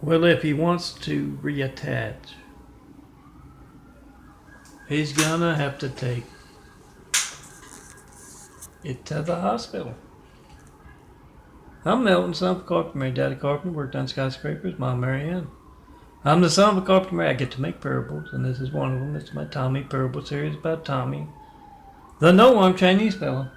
Well, if he wants to reattach, he's gonna have to take it to the hospital. I'm Melton, son of a carpenter. My daddy carpenter, worked on skyscrapers. Mom, Marianne. I'm the son of a carpenter. I get to make parables, and this is one of them. It's my Tommy parable series about Tommy, the no-arm Chinese fellow.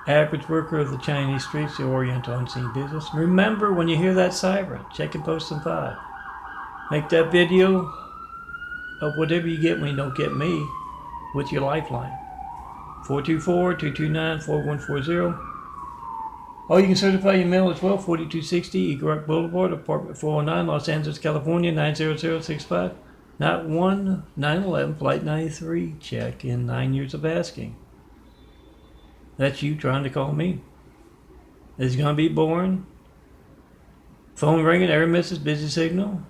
Average worker of the Chinese streets, the Oriental unseen business. Remember, when you hear that siren, check and post in 5. Make that video of whatever you get when you don't get me with your lifeline. 424-229-4140. Oh, you can certify your mail as well. 4260 Eagle Rock Boulevard, apartment 409, Los Angeles, California, 90065. Not one 911 Flight 93 check in 9 years of asking. That's you trying to call me. It's going to be boring. Phone ringing, error message, busy signal.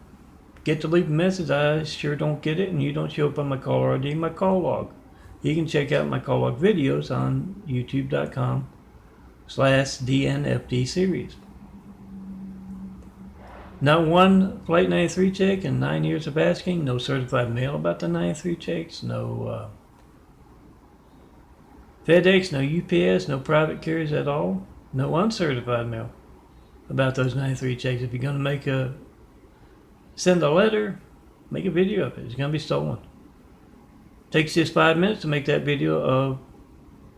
Get to leave a message, I sure don't get it, and you don't show up on my caller ID, my call log. You can check out my call log videos on youtube.com/DNFD series. Not one Flight 93 check in 9 years of asking. No certified mail about the 93 checks. No FedEx, no UPS, no private carriers at all. No uncertified mail about those 93 checks. If you're going to send a letter, make a video of it. It's going to be stolen. Takes just 5 minutes to make that video of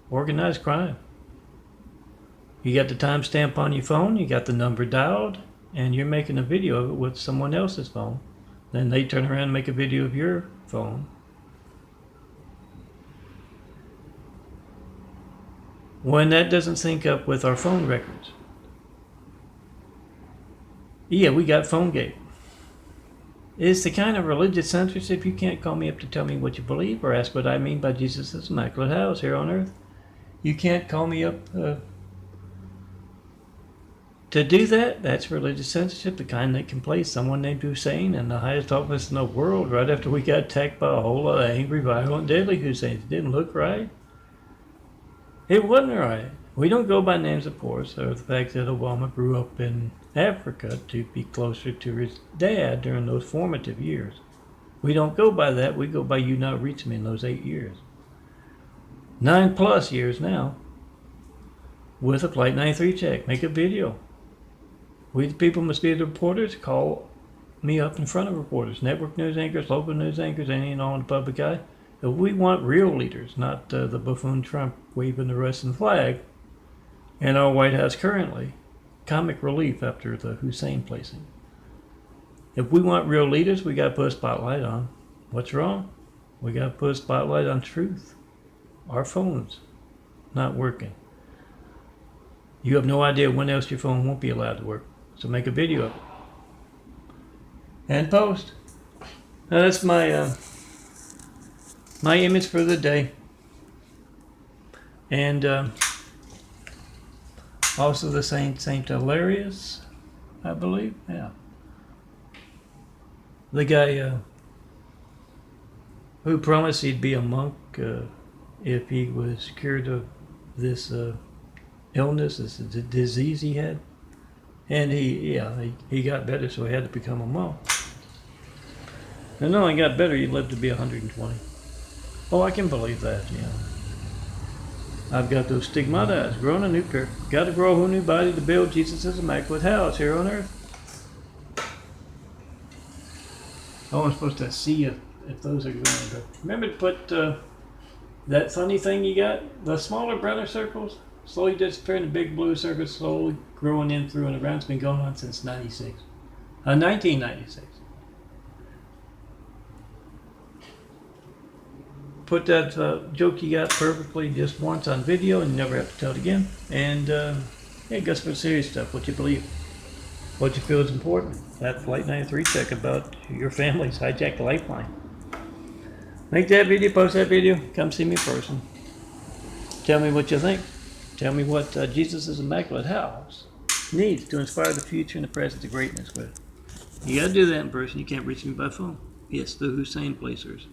organized crime. You got the timestamp on your phone, you got the number dialed, and you're making a video of it with someone else's phone. Then they turn around and make a video of your phone. When that doesn't sync up with our phone records. Yeah, we got PhoneGate. It's the kind of religious censorship. You can't call me up to tell me what you believe or ask what I mean by Jesus' immaculate house here on earth. You can't call me up to do that. That's religious censorship, the kind that can place someone named Hussein in the highest office in the world right after we got attacked by a whole lot of angry, violent, deadly Husseins. It didn't look right. It wasn't right. We don't go by names, of course, or the fact that Obama grew up in Africa to be closer to his dad during those formative years. We don't go by that. We go by you not reaching me in those 8 years. 9+ years now with a Flight 93 check. Make a video. We the people must be the reporters. Call me up in front of reporters, network news anchors, local news anchors, any and all in the public eye. If we want real leaders, not the buffoon Trump waving the Russian flag in our White House currently. Comic relief after the Hussein placing. If we want real leaders, we got to put a spotlight on what's wrong. We got to put a spotlight on truth. Our phones not working. You have no idea when else your phone won't be allowed to work. So make a video of it. And post. Now that's my image for the day. And also the Saint Hilarious, I believe. Yeah. The guy who promised he'd be a monk if he was cured of this illness, this disease he had. And he got better, so he had to become a monk. And not only got better, he lived to be 120. Oh, I can believe that, yeah. I've got those stigmata, growing a new pair. Got to grow a whole new body to build Jesus' immaculate house here on earth. Oh, I'm supposed to see if those are going to. Remember to put that funny thing you got, the smaller browner circles, slowly disappearing, the big blue circles slowly growing in through and around. It's been going on since 1996. Put that joke you got perfectly just once on video and you never have to tell it again. And yeah, guess for serious stuff, what you believe, what you feel is important. That Flight 93 check about your family's hijacked lifeline. Make that video, post that video, come see me in person. Tell me what you think. Tell me what Jesus' immaculate house needs to inspire the future and the present to greatness with. You gotta do that in person. You can't reach me by phone. Yes, the Hussein placers.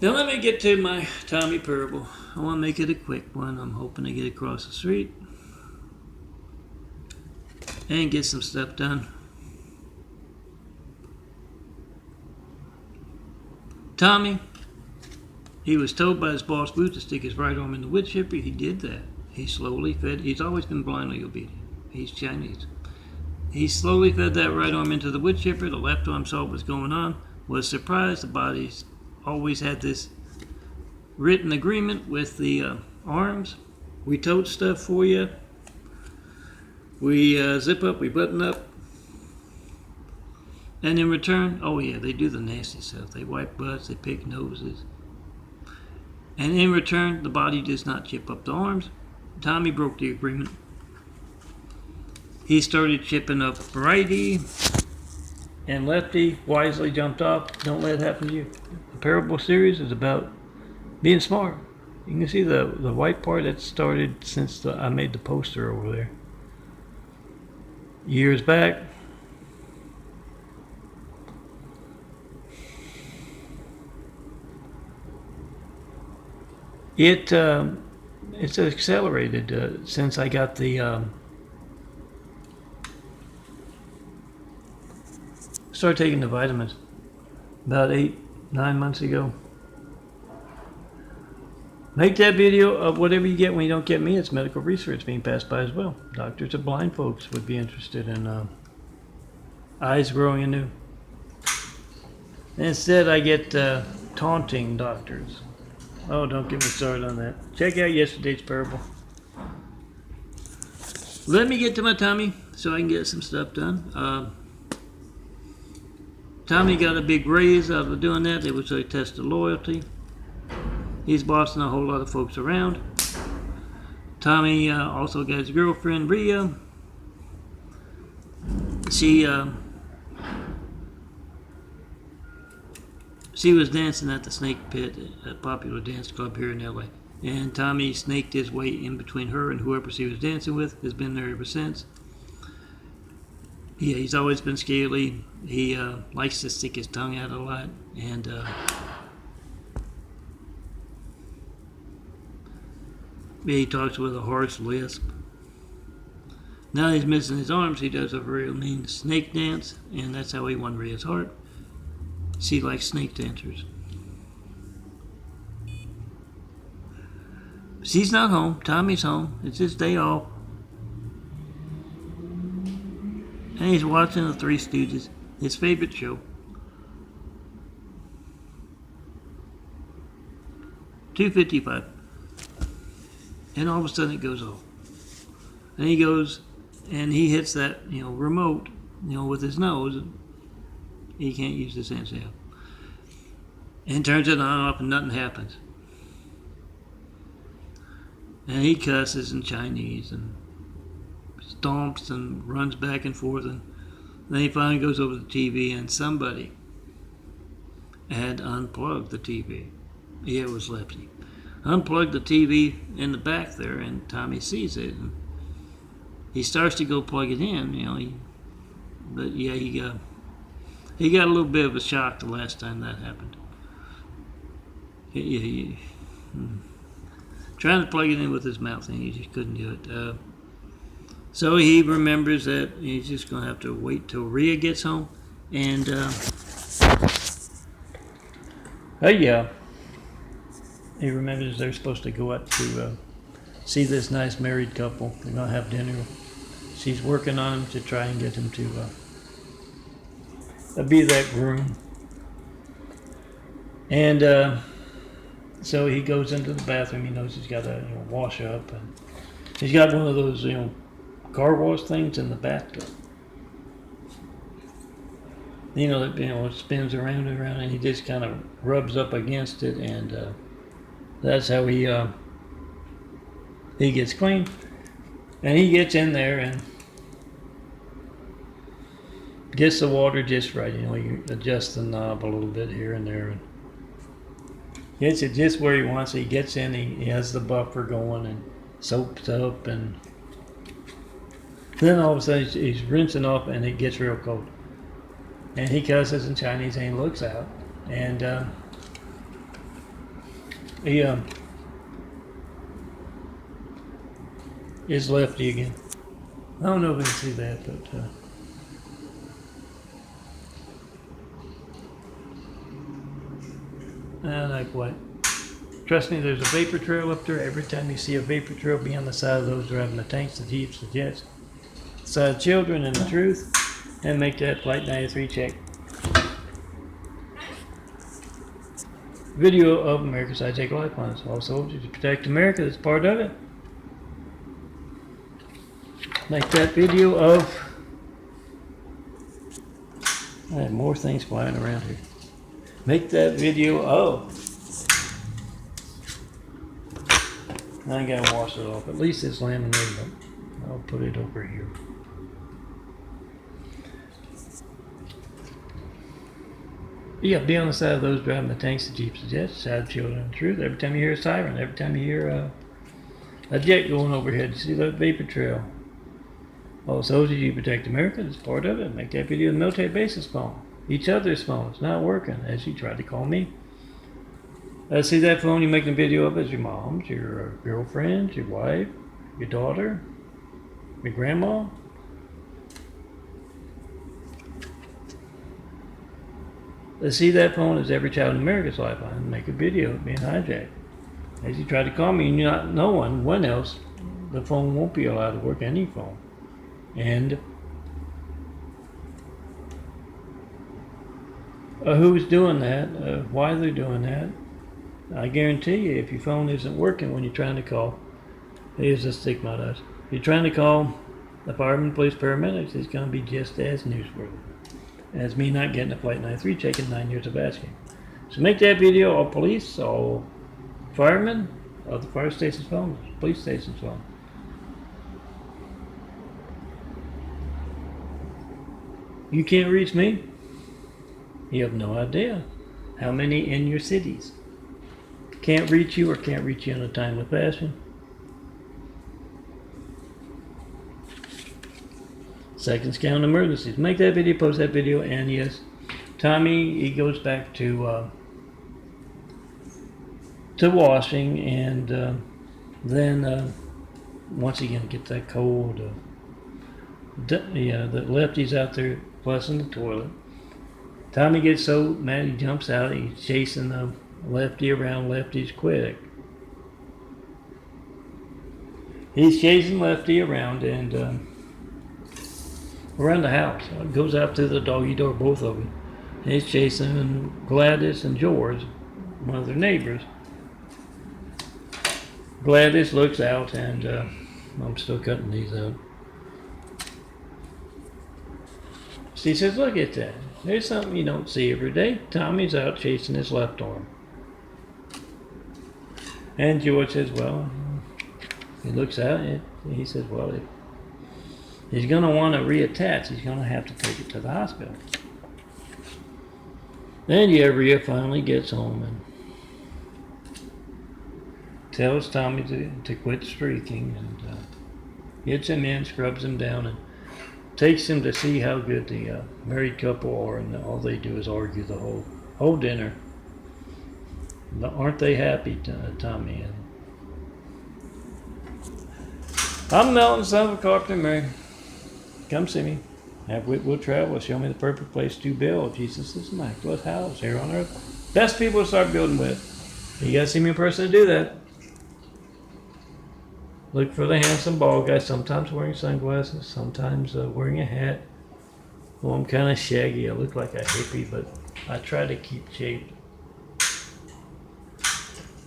Now let me get to my Tommy parable. I want to make it a quick one. I'm hoping to get across the street. and get some stuff done. Tommy, he was told by his boss Boo to stick his right arm in the wood chipper. He did that. He slowly fed. He's always been blindly obedient. He's Chinese. He slowly fed that right arm into the wood chipper. The left arm saw what was going on, was surprised. The body's always had this written agreement with the arms. We tote stuff for you. We zip up, we button up. And in return, oh yeah, they do the nasty stuff. They wipe butts, they pick noses. And in return, the body does not chip up the arms. Tommy broke the agreement. He started chipping up righty, and lefty wisely jumped off. Don't let it happen to you. The Parable series is about being smart. You can see the white part that started since I made the poster over there. Years back. It's accelerated since I got the started taking the vitamins about 8-9 months ago. Make that video of whatever you get when you don't get me. It's medical research being passed by as well. Doctors of blind folks would be interested in eyes growing anew. Instead, I get taunting doctors. Oh, don't get me started on that. Check out yesterday's parable. Let me get to my Tommy so I can get some stuff done. Tommy got a big raise out of doing that. It was a test of loyalty. He's bossing a whole lot of folks around. Tommy also got his girlfriend, Rhea. She was dancing at the Snake Pit, a popular dance club here in LA. And Tommy snaked his way in between her and whoever she was dancing with. Has been there ever since. Yeah, he's always been scaly. He likes to stick his tongue out a lot. And he talks with a harsh lisp. Now he's missing his arms. He does a real mean snake dance. And that's how he won Rhea's heart. She likes snake dancers. She's not home. Tommy's home. It's his day off. And he's watching the Three Stooges, his favorite show. 2:55. And all of a sudden it goes off. And he goes and he hits that, remote, with his nose. He can't use his hands out. And turns it on and off and nothing happens. And he cusses in Chinese and stomps and runs back and forth. And then he finally goes over to the TV and somebody had unplugged the TV. Yeah, it was Lefty. Unplugged the TV in the back there, and Tommy sees it. And he starts to go plug it in, he got a little bit of a shock the last time that happened. Trying to plug it in with his mouth, and he just couldn't do it. So he remembers that he's just going to have to wait till Rhea gets home. And, he remembers they're supposed to go out to see this nice married couple. They're going to have dinner. She's working on him to try and get him to be that groom. And so he goes into the bathroom. He knows he's got to wash up, and he's got one of those car wash things in the bathtub. It spins around and around, and he just kind of rubs up against it, and that's how he gets clean. And he gets in there and gets the water just right. You adjust the knob a little bit here and there, and gets it just where he wants it. He gets in, he has the buffer going and soaps up, and then all of a sudden he's rinsing off and it gets real cold. And he cusses in Chinese and he looks out, and he is Lefty again. I don't know if you can see that, but like what? Trust me, there's a vapor trail up there. Every time you see a vapor trail, be on the side of those driving the tanks, the jeeps, the jets. Side children and the truth, and make that Flight 93 check. Video of America's I Take Lifelines. All soldiers to protect America. That's part of it. Make that video of. I have more things flying around here. Make that video of. I ain't gotta wash it off. At least it's laminated. I'll put it over here. Yeah, be on the side of those driving the tanks, the jeeps, the jets, side of children and truth. Every time you hear a siren, every time you hear a jet going overhead, you see that vapor trail. All soldiers, you protect America. That's part of it. Make that video on the military bases phone. Each other's phone. It's not working, as you tried to call me. See that phone you're making a video of? It's your mom's, your girlfriend's, your wife, your daughter, your grandma. See that phone as every child in America's lifeline. Make a video of being hijacked. As you try to call me and you're not knowing when else, the phone won't be allowed to work, any phone. And who's doing that? Why they're doing that? I guarantee you, if your phone isn't working when you're trying to call, here's a stigma to us. If you're trying to call the firemen, police, paramedics, it's going to be just as newsworthy as me not getting a Flight 93 check in 9 years of asking. So make that video, all police, all firemen, all the fire station's phone, police station's phone. You can't reach me? You have no idea how many in your cities can't reach you or can't reach you in a timely fashion. Seconds count emergencies. Make that video, post that video, and yes, Tommy, he goes back to washing, and then once again get that cold. The lefty's out there flushing the toilet. Tommy gets so mad he jumps out. He's chasing the lefty around. Lefty's quick. He's chasing lefty around and around the house. Goes out through the doggy door, both of them. And he's chasing and Gladys and George, one of their neighbors. Gladys looks out, and I'm still cutting these out. She says, "Look at that. There's something you don't see every day. Tommy's out chasing his left arm." And George says, well, he looks out and he says, well, he's going to want to reattach. He's going to have to take it to the hospital. Then Rhea finally gets home and tells Tommy to quit streaking, and gets him in, scrubs him down, and takes him to see how good the married couple are, and all they do is argue the whole dinner. Aren't they happy, Tommy? And I'm Melton, son of a carpenter, Mary. Come see me. Have wit will travel. Show me the perfect place to build. Jesus' immaculate house here on earth. Best people to start building with. You gotta see me in person to do that. Look for the handsome bald guy, sometimes wearing sunglasses, sometimes wearing a hat. Well, I'm kind of shaggy. I look like a hippie, but I try to keep shape.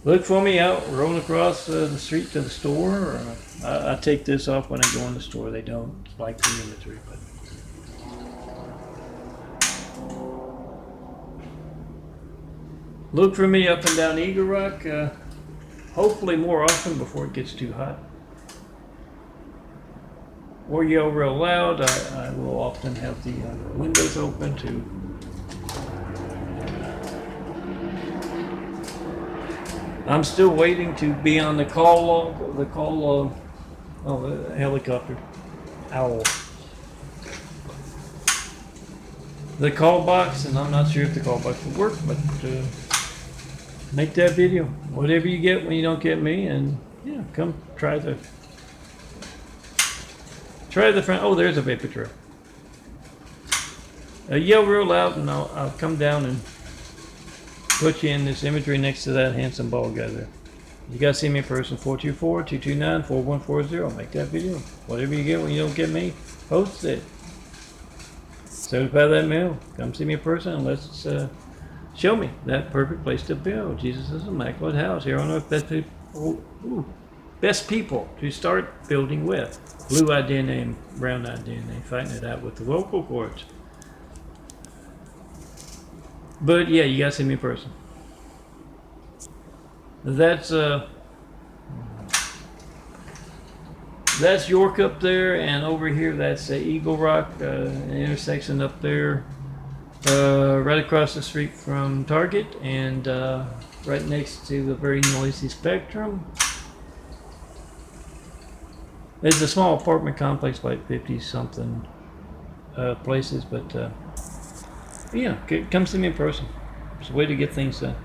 Look for me out rolling across the street to the store. Or I take this off when I go in the store. They don't like the imagery, but look for me up and down Eagle Rock. Hopefully more often before it gets too hot. Or yell real loud. I will often have the windows open to I'm still waiting to be on the call log, the helicopter, owl. The call box, and I'm not sure if the call box will work, but make that video. Whatever you get when you don't get me, and yeah, come try Try the front. Oh, there's a vapor trail. Yell real loud, and I'll come down and put you in this imagery next to that handsome bald guy there. You gotta see me in person. 424-229-4140. Make that video. Whatever you get when you don't get me, post it. Certify that mail. Come see me in person and let's show me that perfect place to build. Jesus' immaculate house here on earth. Best people to start building with. Blue-eyed DNA and brown-eyed DNA. Fighting it out with the vocal cords. But yeah, you gotta see me in person. That's York up there, and over here that's Eagle Rock, an intersection up there, right across the street from Target, and right next to the very noisy Spectrum. It's a small apartment complex, like 50-something places, but yeah, come see me in person. It's a way to get things done.